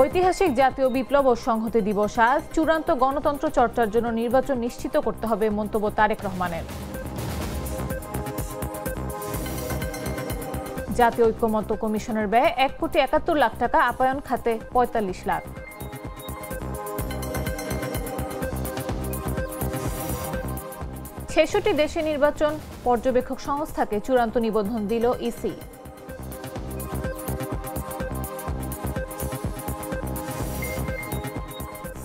ঐতিহাসিক জাতীয় বিপ্লব ও সংহতি দিবস আজ। চূড়ান্ত গণতন্ত্র চর্চার জন্য নির্বাচন নিশ্চিত করতে হবে মন্তব্য তারেক রহমানের। জাতীয় ঐক্যমত্য কমিশনের ব্যয় 1,71,00,000 টাকা, আপায়ন খাতে 45 লাখ। ছেষট্টি দেশে নির্বাচন পর্যবেক্ষক সংস্থাকে চূড়ান্ত নিবন্ধন দিল ইসি।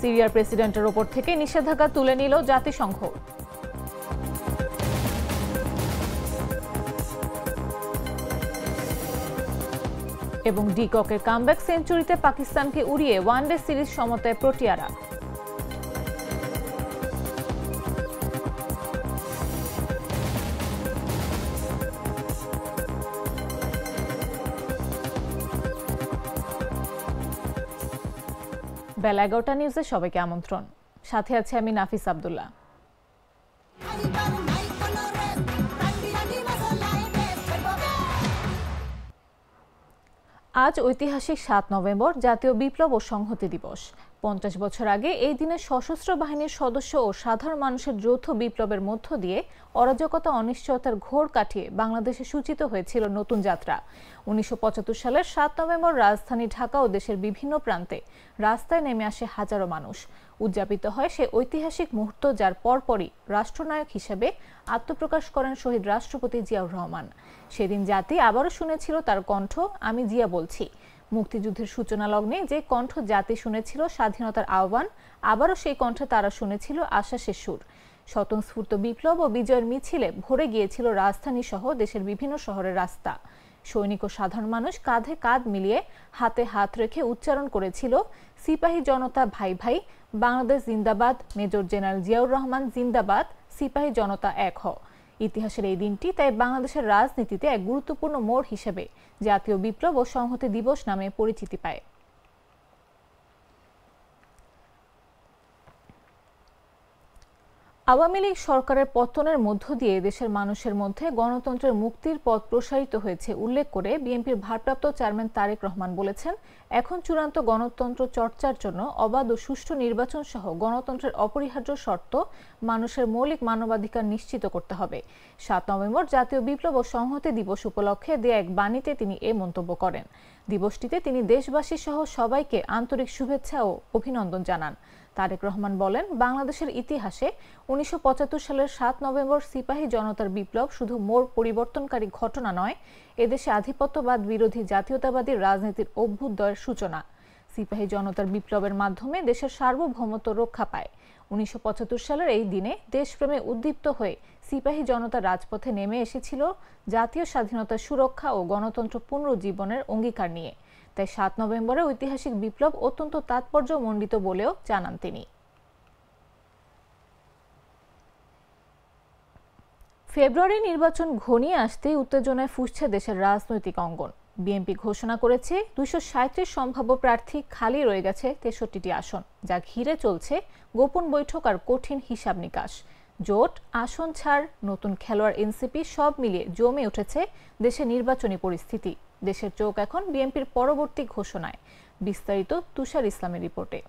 সিরিয়ার প্রেসিডেন্টের ওপর থেকে নিষেধাজ্ঞা তুলে নিল জাতিসংঘ। এবং ডিককের কামব্যাক সেঞ্চুরিতে পাকিস্তানকে উড়িয়ে ওয়ানডে সিরিজ সমতায় প্রোটিয়ারা। বেলা 11টা নিউজে সবাইকে আমন্ত্রণ। সাথে আছে আমি নাফিস আব্দুল্লাহ। আজ ঐতিহাসিক 7 নভেম্বর জাতীয় বিপ্লব ও সংহতি দিবস। 50 বছর আগে এই দিনে সশস্ত্র বাহিনীর সদস্য ও সাধারণ মানুষের যৌথ বিপ্লবের মধ্য দিয়ে অরাজকতা অনিশ্চয়তার ঘোর কাটিয়ে বাংলাদেশে সূচিত হয়েছিল নতুন যাত্রা। 1975 সালের 7 নভেম্বর রাজধানী ঢাকা ও দেশের বিভিন্ন প্রান্তে রাস্তায় নেমে আসে হাজারো মানুষ। উদযাপিত হয় সে ঐতিহাসিক মুহূর্ত, যার পরপরই রাষ্ট্রনায়ক হিসেবে আত্মপ্রকাশ করেন শহীদ রাষ্ট্রপতি জিয়াউর রহমান। সেদিন জাতি আবারও শুনেছিল তার কণ্ঠ, আমি জিয়া বলছি। মুক্তিযুদ্ধের সূচনা লগ্নে যে কণ্ঠ জাতি শুনেছিল স্বাধীনতার আহ্বান, আবারও সেই কণ্ঠে তারা শুনেছিল আশ্বাসের সুর। স্বতঃস্ফূর্ত বিপ্লব ও বিজয়ের মিছিলে ভরে গিয়েছিল রাজধানী সহ দেশের বিভিন্ন শহরের রাস্তা। সৈনিক ও সাধারণ মানুষ কাঁধে কাঁধ মিলিয়ে হাতে হাত রেখে উচ্চারণ করেছিল, সিপাহী জনতা ভাই ভাই, বাংলাদেশ জিন্দাবাদ, মেজর জেনারেল জিয়াউর রহমান জিন্দাবাদ, সিপাহী জনতা এক হ। ইতিহাসের এই দিনটি তাই বাংলাদেশের রাজনীতিতে এক গুরুত্বপূর্ণ মোড় হিসেবে জাতীয় বিপ্লব ও সংহতি দিবস নামে পরিচিতি পায়। আওয়ামী লীগ সরকারের পতনের মধ্য দিয়ে দেশের মানুষের মধ্যে গণতন্ত্রের মুক্তির পথ প্রসারিত হয়েছে উল্লেখ করে বিএনপির ভারপ্রাপ্ত চেয়ারম্যান তারেক রহমান বলেছেন, এখন চূড়ান্ত গণতন্ত্র চর্চার জন্য অবাধ ও সুষ্ঠু নির্বাচন সহ গণতন্ত্রের অপরিহার্য শর্ত মানুষের মৌলিক মানবাধিকার নিশ্চিত করতে হবে। 7 নভেম্বর জাতীয় বিপ্লব ও সংহতি দিবস উপলক্ষে দেয়া এক বাণীতে তিনি এ মন্তব্য করেন। দিবসটিতে তিনি দেশবাসী সহ সবাইকে আন্তরিক শুভেচ্ছা ও অভিনন্দন জানান। তারেক রহমান বলেন, বাংলাদেশের ইতিহাসে 1975 সালের 7 নভেম্বর সিপাহী জনতার বিপ্লব শুধু মোড় পরিবর্তনকারী ঘটনা নয়, এদেশে আধিপত্যবাদ বিরোধী জাতীয়তাবাদী রাজনীতির অভ্যুদয়ের সূচনা। সিপাহী জনতার বিপ্লবের মাধ্যমে দেশের সার্বভৌমত্ব রক্ষা পায়। 1975 সালের এই দিনে দেশপ্রেমে উদ্দীপ্ত হয়ে সিপাহী জনতা রাজপথে নেমে এসেছিল জাতীয় স্বাধীনতার সুরক্ষা ও গণতন্ত্র পুনরুজ্জীবনের অঙ্গীকার নিয়ে। তাই 7 নভেম্বরের ঐতিহাসিক বিপ্লব অত্যন্ত তাৎপর্যমণ্ডিত বলেও জানান তিনি। ফেব্রুয়ারি নির্বাচন ঘনিয়ে আসতেই উত্তেজনায় ফুঁসছে দেশের রাজনৈতিক অঙ্গন। বিএনপি ঘোষণা করেছে 237 সম্ভাব্য প্রার্থী, খালি রয়ে গেছে 63টি আসন, যা ঘিরে চলছে গোপন বৈঠক আর কঠিন হিসাব নিকাশ। জোট, আসন ছাড়, নতুন খেলোয়াড় এনসিপি সব মিলিয়ে জমে উঠেছে দেশের নির্বাচনী পরিস্থিতি। দেশের চোখ এখন বিএনপির পরবর্তী ঘোষণায়। বিস্তারিত তুষার ইসলামের রিপোর্টে।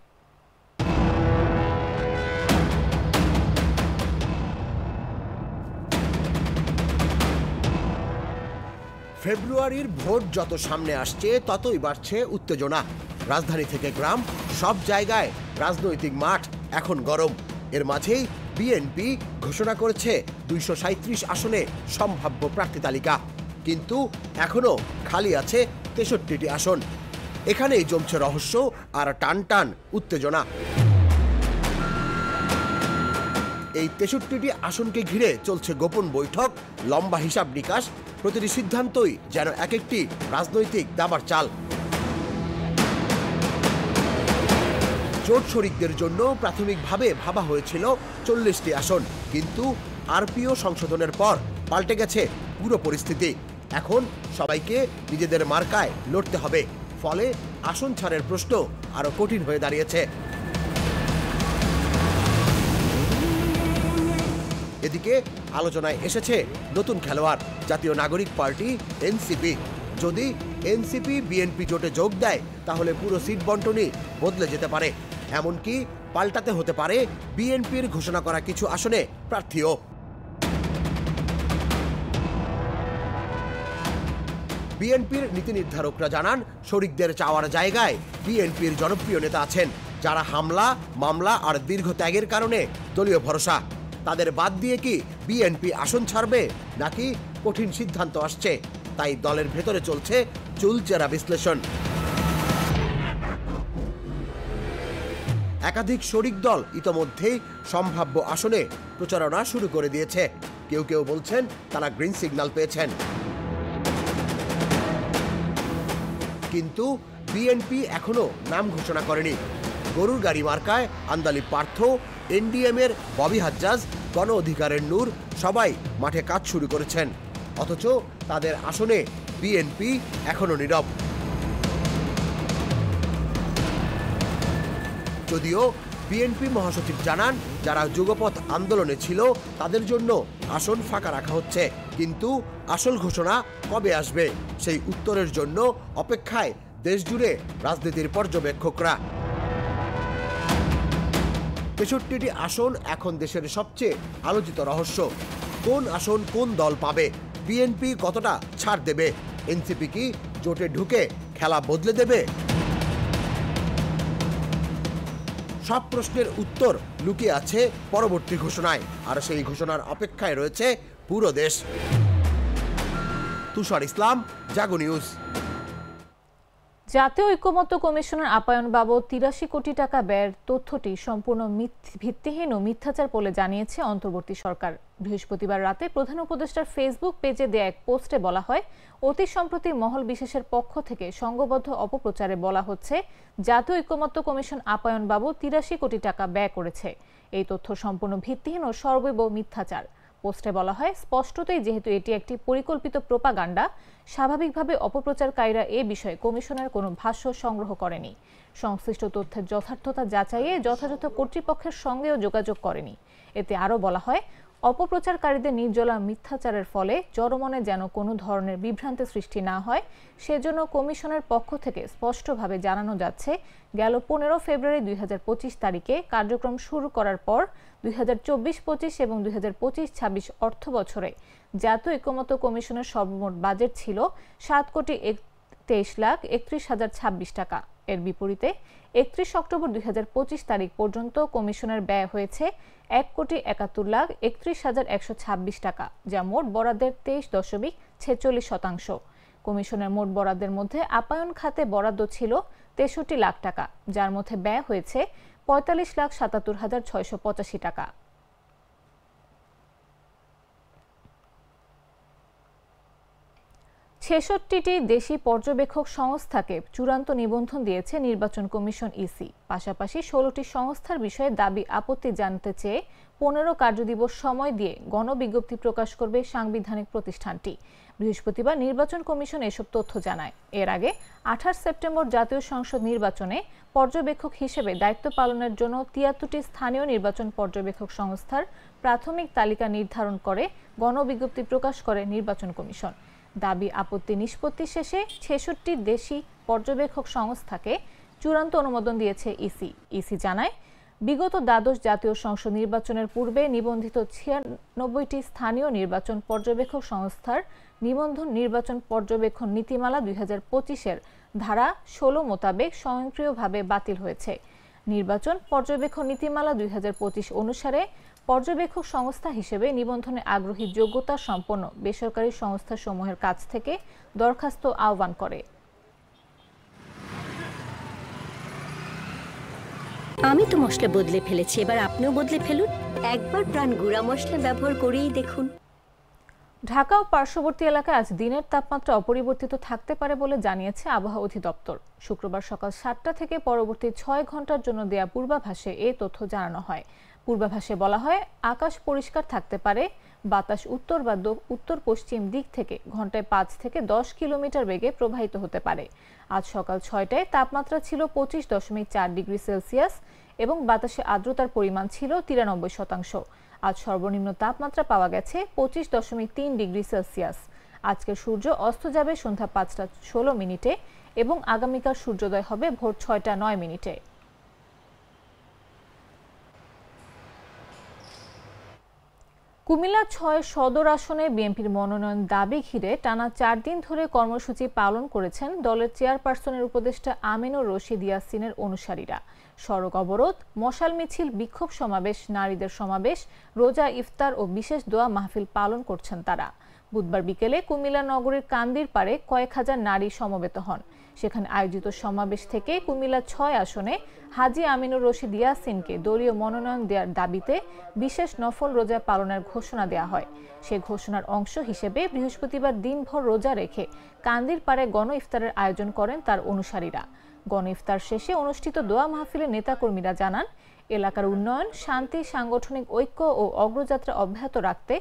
ফেব্রুয়ারির ভোট যত সামনে আসছে ততই বাড়ছে উত্তেজনা। রাজধানী থেকে গ্রাম, সব জায়গায় রাজনৈতিক মাঠ এখন গরম। এর মাঝেই বিএনপি ঘোষণা করেছে 237 আসনে সম্ভাব্য প্রার্থী তালিকা, কিন্তু এখনো খালি আছে 63টি আসন। এখানেই জমছে রহস্য আর টান টান উত্তেজনা। এই 63টি আসনকে ঘিরে চলছে গোপন বৈঠক, লম্বা হিসাব নিকাশ। প্রতিটি সিদ্ধান্তই যেন এক একটি রাজনৈতিক দাবার চাল। জোট শরিকদের জন্য প্রাথমিকভাবে ভাবা হয়েছিল 40টি আসন, কিন্তু আরপিও সংশোধনের পর পাল্টে গেছে পুরো পরিস্থিতি। এখন সবাইকে নিজেদের মার্কায় লড়তে হবে, ফলে আসন ছাড়ের প্রশ্ন আরো কঠিন হয়ে দাঁড়িয়েছে। এদিকে আলোচনায় এসেছে নতুন খেলোয়াড় জাতীয় নাগরিক পার্টি এনসিপি। যদি এনসিপি বিএনপি জোটে যোগ দেয় তাহলে পুরো সিট বণ্টনই বদলে যেতে পারে, এমনকি পাল্টাতে হতে পারে বিএনপির ঘোষণা করা কিছু আসনে প্রার্থীও। বিএনপির নীতি নির্ধারকরা জানান, শরিকদের চাওয়ার জায়গায় বিএনপির জনপ্রিয় নেতা আছেন যারা হামলা, মামলা আর দীর্ঘ ত্যাগের কারণে দলীয় ভরসা। তাদের বাদ দিয়ে কি বিএনপি আসন ছাড়বে নাকি কঠিন সিদ্ধান্ত আসছে? তাই দলের ভেতরে চলছে চুলচেরা বিশ্লেষণ। একাধিক শরিক দল ইতোমধ্যেই সম্ভাব্য আসনে প্রচারণা শুরু করে দিয়েছে। কেউ কেউ বলছেন তারা গ্রিন সিগন্যাল পেয়েছেন। কিন্তু বিএনপি এখনো নাম ঘোষণা করেনি। গরুর গাড়ি মার্কায় আন্দালিব পার্থ, এনডিএম এর ববি হাজ্জাজ, গণ অধিকারের নূর সবাই মাঠে কাজ শুরু করেছেন, অথচ তাদের আসনে বিএনপি এখনো নীরব। যদিও বিএনপি মহাসচিব জানান, যারা যুগপথ আন্দোলনে ছিল তাদের জন্য আসন ফাঁকা রাখা হচ্ছে, কিন্তু আসল ঘোষণা কবে আসবে সেই উত্তরের জন্য অপেক্ষায় দেশজুড়ে রাজনীতির পর্যবেক্ষকরা। ৬৩টি আসন এখন দেশের সবচেয়ে আলোচিত রহস্য। কোন আসন কোন দল পাবে? বিএনপি কতটা ছাড় দেবে? এনসিপি কি জোটে ঢুকে খেলা বদলে দেবে? সব প্রশ্নের উত্তর লুকিয়ে আছে পরবর্তী ঘোষণায়, আর সেই ঘোষণার অপেক্ষায় রয়েছে পুরো দেশ। তুষার ইসলাম, জাগো নিউজ। জাতীয় ঐকমত্য কমিশনের আপায়ন বাবদ ৮৩ কোটি টাকা ব্যয়ের তথ্যটি সম্পূর্ণ ভিত্তিহীন ও মিথ্যাচার বলে জানিয়েছে অন্তর্বর্তী সরকার। বৃহস্পতিবার রাতে প্রধান উপদেষ্টার ফেসবুক পেজে দেয়া এক পোস্টে বলা হয়, অতি সম্প্রতি মহল বিশেষের পক্ষ থেকে সংঘবদ্ধ অপপ্রচারে বলা হচ্ছে জাতীয় ঐকমত্য কমিশন আপায়ন বাবদ ৮৩ কোটি টাকা ব্যয় করেছে। এই তথ্য সম্পূর্ণ ভিত্তিহীন ও সর্বৈব মিথ্যাচার। পোস্টে বলা হয়, স্পষ্টতই যেহেতু এটি একটি পরিকল্পিত প্রোপাগান্ডা, স্বাভাবিকভাবে অপপ্রচারকারীরা এ বিষয়ে কমিশনের কোনো ভাষ্য সংগ্রহ করেনি, সংশ্লিষ্ট তথ্যের যথার্থতা যাচাইয়ে যথাযথ কর্তৃপক্ষের সঙ্গেও যোগাযোগ করেনি। এতে আরও বলা হয়, অপপ্রচারকারীদের নির্জলা মিথ্যাচারের ফলে জনমনে যেন কোনো ধরনের বিভ্রান্তি সৃষ্টি না হয় সেজন্য কমিশনের পক্ষ থেকে স্পষ্টভাবে জানানো যাচ্ছে, গেল ১৫ ফেব্রুয়ারি ২০২৫ তারিখে কার্যক্রম শুরু করার পর ২০২৪-২৫ এবং ২০২৫-২৬ অর্থ বছরে জাতীয় ঐকমত্য কমিশনের সর্বমোট বাজেট ছিল ৭,২৩,৩১,০২৬ টাকা। এর বিপরীতে ৩১ অক্টোবর ২০২৫ তারিখ পর্যন্ত কমিশনের ব্যয় হয়েছে ১,৭১,৩১,১২৬ টাকা, যা মোট বরাদ্দের ২৩.৪৬%। কমিশনের মোট বরাদ্দের মধ্যে আপায়ন খাতে বরাদ্দ ছিল ৬৩ লাখ টাকা, যার মধ্যে ব্যয় হয়েছে ৪৫,৭৭,৬৮৫ টাকা। ছেষট্টিটি দেশি পর্যবেক্ষক সংস্থাকে চূড়ান্ত নিবন্ধন দিয়েছে নির্বাচন কমিশন ইসি। পাশাপাশি ১৬টি সংস্থার বিষয়ে দাবি আপত্তি জানতে চেয়ে ১৫ কার্যদিবস সময় দিয়ে গণবিজ্ঞপ্তি প্রকাশ করবে সাংবিধানিক প্রতিষ্ঠানটি। বৃহস্পতিবার নির্বাচন কমিশন এসব তথ্য জানায়। এর আগে ২৮ সেপ্টেম্বর জাতীয় সংসদ নির্বাচনে পর্যবেক্ষক হিসেবে দায়িত্ব পালনের জন্য ৭৩টি স্থানীয় নির্বাচন পর্যবেক্ষক সংস্থার প্রাথমিক তালিকা নির্ধারণ করে গণবিজ্ঞপ্তি প্রকাশ করে নির্বাচন কমিশন। দাবি আপত্তি নিষ্পত্তি শেষে ৬৬ দেশি পর্যবেক্ষক সংস্থাকে চূড়ান্ত অনুমোদন দিয়েছে ইসি। ইসি জানায়, বিগত দ্বাদশ জাতীয় সংসদ নির্বাচনের পূর্বে নিবন্ধিত ৯৬টি স্থানীয় নির্বাচন পর্যবেক্ষক সংস্থার নিবন্ধন নির্বাচন পর্যবেক্ষণ নীতিমালা ২০২৫-এর ধারা ১৬ মোতাবেক স্বয়ংক্রিয়ভাবে বাতিল হয়েছে। নির্বাচন পর্যবেক্ষণ নীতিমালা ২০২৫ অনুসারে পর্যবেক্ষক সংস্থা হিসেবে নিবন্ধনে আগ্রহী যোগ্যতা সম্পন্ন বেসরকারি সংস্থাসমূহের কাছ থেকে দরখাস্ত আহ্বান করে। আমি তো মশলা বদলে ফেলেছি, এবার আপনিও বদলে ফেলুন। একবার প্রাণ গুঁড়া মশলা ব্যবহার করেই দেখুন। ঢাকা ও পার্শ্ববর্তী এলাকায় আজ দিনের তাপমাত্রা অপরিবর্তিত থাকতে পারে বলে জানিয়েছে আবহাওয়া অধিদপ্তর। শুক্রবার সকাল ৭টা থেকে পরবর্তী ৬ ঘন্টার জন্য দেয়া পূর্বাভাসে এ তথ্য জানানো হয়। পূর্বাভাসে বলা হয়, আকাশ পরিষ্কার থাকতে পারে, বাতাস উত্তর বা উত্তর পশ্চিম দিক থেকে ঘন্টায় ৫ থেকে ১০ কিলোমিটার বেগে প্রবাহিত হতে পারে। আজ সকাল ৬টায় তাপমাত্রা ছিল ২৫.৪ ডিগ্রি সেলসিয়াস এবং বাতাসে আর্দ্রতার পরিমাণ ছিল ৯৩%। আজ সর্বনিম্ন তাপমাত্রা পাওয়া গেছে ২৫.৩ ডিগ্রি সেলসিয়াস। আজকের সূর্য অস্ত যাবে সন্ধ্যা 5:16 এবং আগামীকাল সূর্যোদয় হবে ভোর 6:09। কুমিল্লা ৬ সদর আসনে বিএনপির মনোনয়ন দাবি ঘিরে টানা ৪ দিন ধরে কর্মসূচি পালন করেছেন দলের চেয়ারপারসনের উপদেষ্টা আমিনুর রশিদ ইয়াসিনের অনুসারীরা। সড়ক অবরোধ, মশাল মিছিল, বিক্ষোভ সমাবেশ, নারীদের সমাবেশ, রোজা ইফতার ও বিশেষ দোয়া মাহফিল পালন করছেন তারা। বুধবার বিকেলে কুমিল্লা নগরীর কান্দির পাড়ে কয়েক হাজার নারী সমবেত হন। সেখানে আয়োজিত সমাবেশ থেকে কুমিল্লা ৬ আসনে হাজী আমিনুর রশিদ ইয়াসিনকে দলীয় মনোনয়ন দেওয়ার দাবিতে বিশেষ নফল রোজা পালনের ঘোষণা দেওয়া হয়। সে ঘোষণার অংশ হিসেবে বৃহস্পতিবার দিনভর রোজা রেখে কান্দির পাড়ে গণ ইফতারের আয়োজন করেন তার অনুসারীরা। গণ ইফতার শেষে অনুষ্ঠিত দোয়া মাহফিলে নেতাকর্মীরা জানান, এলাকার উন্নয়ন, শান্তি, সাংগঠনিক ঐক্য ও অগ্রযাত্রা অব্যাহত রাখতে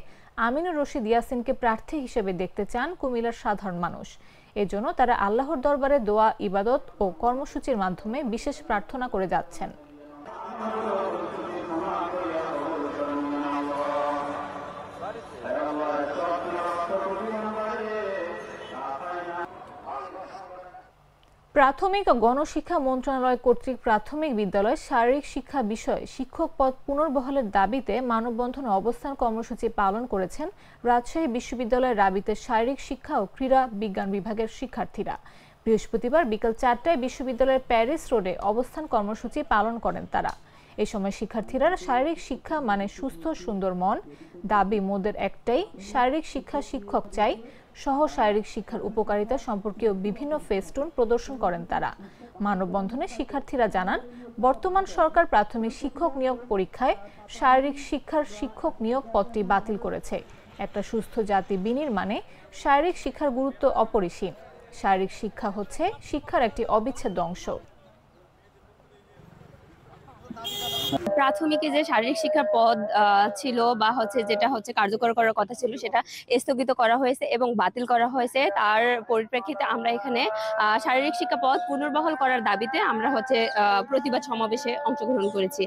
আমিনুর রশিদ ইয়াসিনকে প্রার্থী হিসেবে দেখতে চান কুমিল্লার সাধারণ মানুষ। এজন্য তারা আল্লাহর দরবারে দোয়া, ইবাদত ও কর্মসূচির মাধ্যমে বিশেষ প্রার্থনা করে যাচ্ছেন। প্রাথমিক ও গণশিক্ষা মন্ত্রণালয় কর্তৃক প্রাথমিক বিদ্যালয় শারীরিক শিক্ষা বিষয়ে শিক্ষক পদ পুনর্বহালের দাবিতে মানববন্ধন অবস্থান কর্মসূচি পালন করেছেন রাজশাহী বিশ্ববিদ্যালয়ের রাবিতের শারীরিক শিক্ষা ও ক্রীড়া বিজ্ঞান বিভাগের শিক্ষার্থীরা। বৃহস্পতিবার বিকেল 4টায় বিশ্ববিদ্যালয়ের প্যারিস রোডে অবস্থান কর্মসূচি পালন করেন তারা। এই সময় শিক্ষার্থীরা শারীরিক শিক্ষা মানে সুস্থ সুন্দর মন, দাবি মোদের একটাই, শারীরিক শিক্ষা শিক্ষক চাই সহ শারীরিক শিক্ষার উপকারিতা সম্পর্কীয় বিভিন্ন ফেস্টুন প্রদর্শন করেন তারা। মানববন্ধনে শিক্ষার্থীরা জানান, বর্তমান সরকার প্রাথমিক শিক্ষক নিয়োগ পরীক্ষায় শারীরিক শিক্ষার শিক্ষক নিয়োগ পদটি বাতিল করেছে। একটা সুস্থ জাতি বিনির্মাণে শারীরিক শিক্ষার গুরুত্ব অপরিসীম। শারীরিক শিক্ষা হচ্ছে শিক্ষার একটি অবিচ্ছেদ্য অংশ। প্রাথমিকে যে শারীরিক শিক্ষার পদ ছিল বা যেটা কার্যকর করার কথা ছিল সেটা স্থগিত করা হয়েছে এবং বাতিল করা হয়েছে। তার পরিপ্রেক্ষিতে আমরা এখানে শারীরিক শিক্ষা পদ পুনর্বহাল করার দাবিতে আমরা প্রতিবাদ সমাবেশে অংশগ্রহণ করেছি।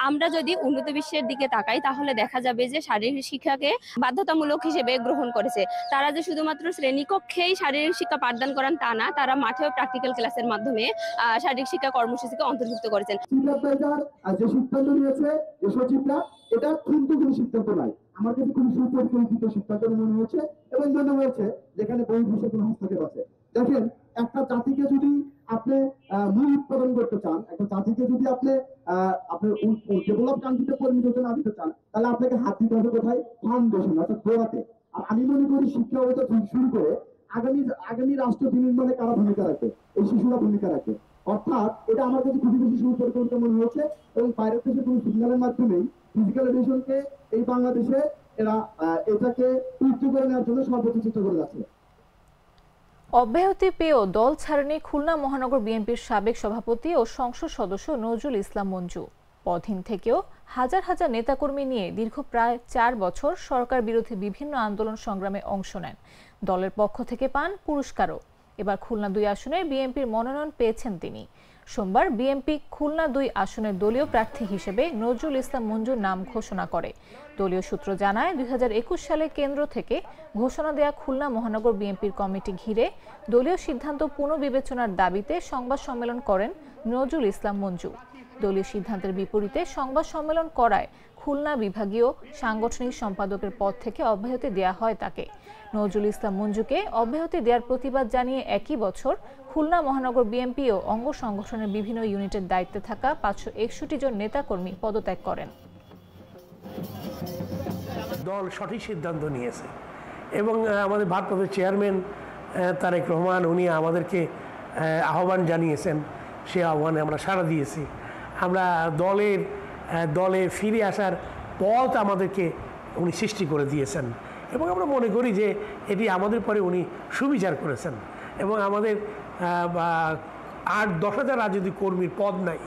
আমরা যদি উন্নত বিশ্বের দিকে তাকাই তাহলে দেখা যাবে যে শারীরিক শিক্ষাকে বাধ্যতামূলক হিসেবে গ্রহণ করেছে। তারা যে শুধুমাত্র শ্রেণীকক্ষেই শারীরিক শিক্ষা পাঠদান করান তা না, তারা মাঠেও প্র্যাকটিক্যাল ক্লাসের মাধ্যমে শারীরিক শিক্ষা কর্মসূচিকে অন্তর্ভুক্ত করেছেন। যে সিদ্ধান্ত নিয়েছে যে সচিবরা, এটা কিন্তু কোনো সিদ্ধান্ত নাই, আমার কাছে খুব সুপরিকল্পিত সিদ্ধান্ত মনে হয়েছে এবং মনে হয়েছে যেখানে বহির্বিশ্বের কোনো হস্তক্ষেপ আছে। দেখেন, একটা জাতিকে যদি আপনি মূল উৎপাদন করতে চান, একটা জাতিকে যদি আপনি আপনার ডেভেলপ কান্ট্রিতে পরিণত না দিতে চান, তাহলে আপনাকে হাত দিতে হবে কোথায়? ফাউন্ডেশন, অর্থাৎ গোড়াতে। আর আমি মনে করি শিক্ষা ব্যবস্থা শুরু করে আগামী রাষ্ট্র বিনির্মাণে কারা ভূমিকা রাখবে? এই শিশুরা ভূমিকা রাখবে। অর্থাৎ এটা আমার কাছে খুবই বেশি সুপরিকল্পিত মনে হয়েছে এবং বাইরের দেশে কোনো সিগন্যালের মাধ্যমেই ফিজিক্যাল এডুকেশনকে এই বাংলাদেশে এরা এটাকে উচ্চ করে নেওয়ার জন্য সর্বোচ্চ চেষ্টা করে যাচ্ছে। অব্যাহতি পেয়েও দল ছাড়েনি খুলনা মহানগর বিএনপির সাবেক সভাপতি ও সংসদ সদস্য নজরুল ইসলাম মঞ্জু। পদহীন থেকেও হাজার হাজার নেতাকর্মী নিয়ে দীর্ঘ প্রায় 4 বছর সরকার বিরোধী বিভিন্ন আন্দোলন সংগ্রামে অংশ নেন। দলের পক্ষ থেকে পান পুরস্কারও। এবার খুলনা 2 আসনে বিএনপির মনোনয়ন পেয়েছেন তিনি। সোমবার বিএনপি খুলনা 2 আসনের দলীয় প্রার্থী হিসেবে নজরুল ইসলাম মঞ্জুর নাম ঘোষণা করে। দলীয় সূত্র জানায়, 2021 সালে কেন্দ্র থেকে ঘোষণা দেয়া খুলনা মহানগর বিএনপির কমিটি ঘিরে দলীয় সিদ্ধান্ত পুনর্বিবেচনার দাবিতে সংবাদ সম্মেলন করেন নজরুল ইসলাম মঞ্জু। দলীয় সিদ্ধান্তের বিপরীতে সংবাদ সম্মেলন করায় খুলনা বিভাগীয় সাংগঠনিক সম্পাদকের পদ থেকে অব্যাহতি দেয়া হয় তাকে। নজরুল ইসলাম মঞ্জুকে অব্যাহতি দেওয়ার প্রতিবাদ জানিয়ে একই বছর খুলনা মহানগর বিএনপি ও অঙ্গ সংগঠনের বিভিন্ন ইউনিটের দায়িত্বে থাকা 561 জন নেতাকর্মী পদত্যাগ করেন। দল সঠিক সিদ্ধান্ত নিয়েছে এবং আমাদের ভারপ্রাপ্ত চেয়ারম্যান তারেক রহমান উনি আমাদেরকে আহ্বান জানিয়েছেন, সে আহ্বানে আমরা সাড়া দিয়েছি। আমরা দলে ফিরে আসার পথ আমাদেরকে উনি সৃষ্টি করে দিয়েছেন এবং আমরা মনে করি যে এটি আমাদের পরে উনি সুবিচার করেছেন এবং আমাদের 8-10 হাজার রাজনৈতিক কর্মীর পদ নাই,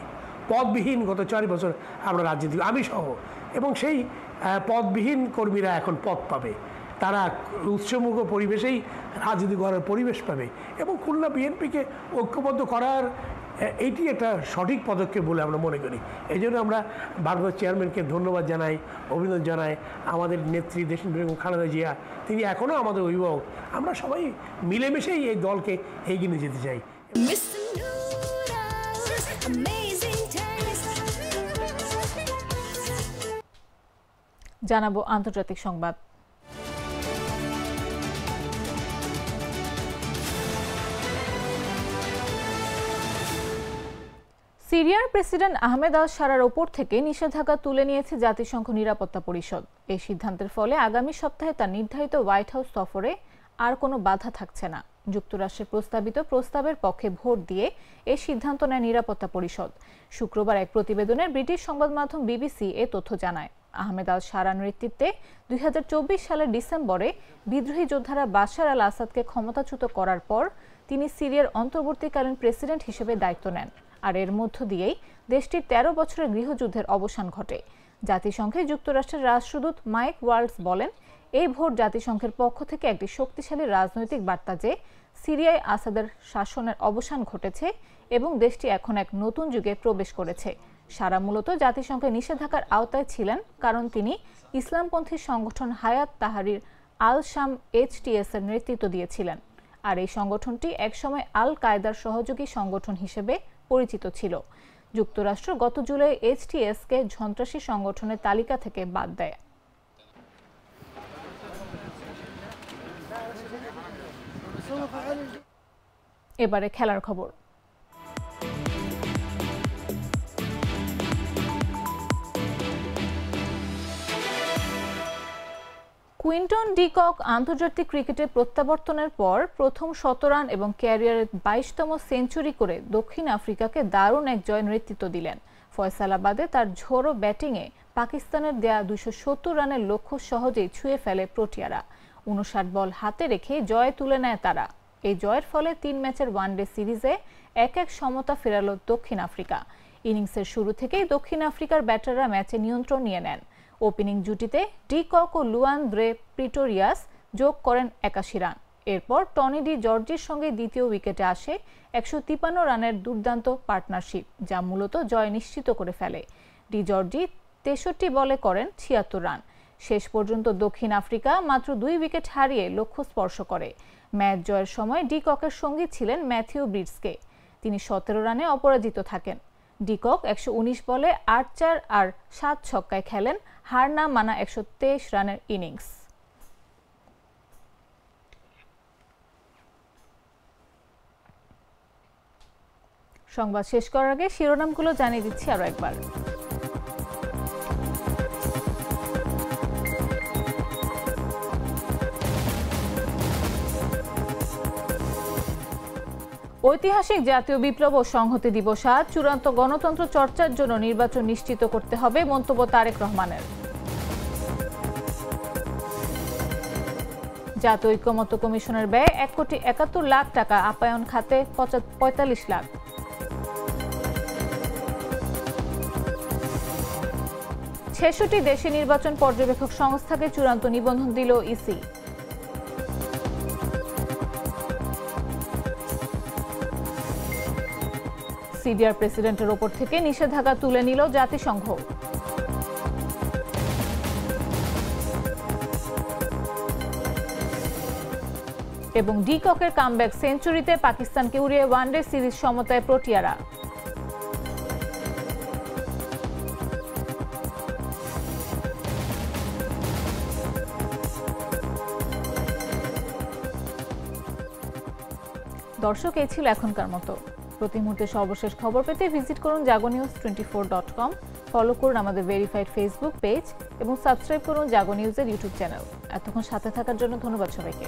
পদবিহীন গত 4 বছর আমরা রাজনীতি আমি সহ, এবং সেই পদবিহীন কর্মীরা এখন পদ পাবে। তারা উৎসমুখ পরিবেশেই রাজনীতি করার পরিবেশ পাবে এবং খুলনা বিএনপিকে ঐক্যবদ্ধ করার এইটি একটা সঠিক পদক্ষেপ বলে আমরা মনে করি। এই জন্য আমরা ভারপ্রাপ্ত চেয়ারম্যানকে ধন্যবাদ জানাই, অভিনন্দন জানাই। আমাদের নেত্রী দেশনেত্রী বেগম খালেদা জিয়া, তিনি এখনও আমাদের অভিভাবক। আমরা সবাই মিলেমিশেই এই দলকে এগিয়ে নিয়ে যেতে চাই। জানাবো আন্তর্জাতিক সংবাদ। সিরিয়ার প্রেসিডেন্ট আহমেদ আল শারার ওপর থেকে নিষেধাজ্ঞা তুলে নিয়েছে জাতিসংঘ নিরাপত্তা পরিষদ। এই সিদ্ধান্তের ফলে আগামী সপ্তাহে তার নির্ধারিত হোয়াইট হাউস সফরে আর কোনো বাধা থাকছে না। যুক্তরাষ্ট্রের প্রস্তাবিত প্রস্তাবের পক্ষে ভোট দিয়ে এই সিদ্ধান্ত নেয় নিরাপত্তা পরিষদ। শুক্রবার এক প্রতিবেদনে ব্রিটিশ সংবাদ মাধ্যম বিবিসি এ তথ্য জানায়। আহমেদ আল শারার নেতৃত্বে 2024 সালের ডিসেম্বরে বিদ্রোহী যোদ্ধারা বাশার আল আসাদকে ক্ষমতাচ্যুত করার পর তিনি সিরিয়ার অন্তর্বর্তীকালীন প্রেসিডেন্ট হিসেবে দায়িত্ব নেন। আর এর মধ্য দিয়েই দেশটির 13 বছরের গৃহযুদ্ধের অবসান ঘটে। জাতিসংঘে যুক্তরাষ্ট্রের রাষ্ট্রদূত মাইক ওয়াল্টস বলেন, এই ভোট জাতিসংঘের পক্ষ থেকে একটি শক্তিশালী রাজনৈতিক বার্তা যে সিরিয়ায় আসাদের শাসনের অবসান ঘটেছে এবং দেশটি এখন এক নতুন যুগে প্রবেশ করেছে। শারা মূলত জাতিসংঘের নিষেধাজ্ঞার আওতায় ছিলেন কারণ তিনি ইসলামপন্থী সংগঠন হায়াত তাহরির আল শাম HTS এর নেতৃত্ব দিয়েছিলেন। আর এই সংগঠনটি একসময় আল কায়দার সহযোগী সংগঠন হিসেবে পরিচিত ছিল। যুক্তরাষ্ট্র গত জুলাই HTS-কে সন্ত্রাসী সংগঠনের তালিকা থেকে বাদ দেয়। এবারে খেলার খবর। কুইন্টন ডি কক আন্তর্জাতিক ক্রিকেটে প্রত্যাবর্তনের পর প্রথম শতরান এবং ক্যারিয়ারের 22তম সেঞ্চুরি করে দক্ষিণ আফ্রিকাকে দারুণ এক জয় নেতৃত্ব দিলেন। ফয়সালাবাদে তার ঝোড়ো ব্যাটিংয়ে পাকিস্তানের দেয়া 270 রানের লক্ষ্য সহজেই ছুঁয়ে ফেলে প্রোটিয়ারা। 59 বল হাতে রেখে জয় তুলে নেয় তারা। এই জয়ের ফলে 3 ম্যাচের ওয়ানডে সিরিজে 1-1 সমতা ফেরাল দক্ষিণ আফ্রিকা। ইনিংসের শুরু থেকেই দক্ষিণ আফ্রিকার ব্যাটাররা ম্যাচে নিয়ন্ত্রণ নিয়ে নেন। ওপেনিং জুটিতে ডি কক ও লুয়ান দ্রে প্রিটোরিয়াস যোগ করেন 81 রান। এরপর টনি ডি জর্জির সঙ্গে দ্বিতীয় উইকেটে আসে 153 রানের দুর্দান্ত পার্টনারশিপ, যা মূলত জয় নিশ্চিত করে ফেলে। ডি জর্জি 63 বলে করেন 76 রান। শেষ পর্যন্ত দক্ষিণ আফ্রিকা মাত্র 2 উইকেট হারিয়ে লক্ষ্য স্পর্শ করে। ম্যাচ জয়ের সময় ডি ককের সঙ্গী ছিলেন ম্যাথিউ ব্রিডসকে। তিনি 17 রানে অপরাজিত থাকেন। ডি কক 119 বলে 8-4 আর 7 ছক্কায় খেলেন হার না মানা 123 রানের ইনিংস। সংবাদ শেষ করার আগে শিরোনামগুলো জানিয়ে দিচ্ছি আরো একবার। ঐতিহাসিক জাতীয় বিপ্লব ও সংহতি দিবস আজ। চূড়ান্ত গণতন্ত্র চর্চার জন্য নির্বাচন নিশ্চিত করতে হবে, মন্তব্য তারেক রহমানের। জাতীয় ঐক্যমত্য কমিশনের ব্যয় 1,71 লাখ টাকা, আপ্যায়ন খাতে 45 লাখ। ছেষট্টি দেশে নির্বাচন পর্যবেক্ষক সংস্থাকে চূড়ান্ত নিবন্ধন দিল ইসি। সিরিয়ার প্রেসিডেন্টের ওপর থেকে নিষেধাজ্ঞা তুলে নিল জাতিসংঘ। এবং ডি ককের কামব্যাক সেঞ্চুরিতে পাকিস্তানকে উড়িয়ে ওয়ানডে সিরিজ সমতায় প্রোটিয়ারা। দর্শক, এই ছিল এখনকার মতো। প্রতি মুহূর্তে সর্বশেষ খবর পেতে ভিজিট করুন jagonews24.com, ফলো করুন আমাদের ভেরিফাইড ফেসবুক পেজ এবং সাবস্ক্রাইব করুন জাগো নিউজের ইউটিউব চ্যানেল। এতক্ষণ সাথে থাকার জন্য ধন্যবাদ সবাইকে।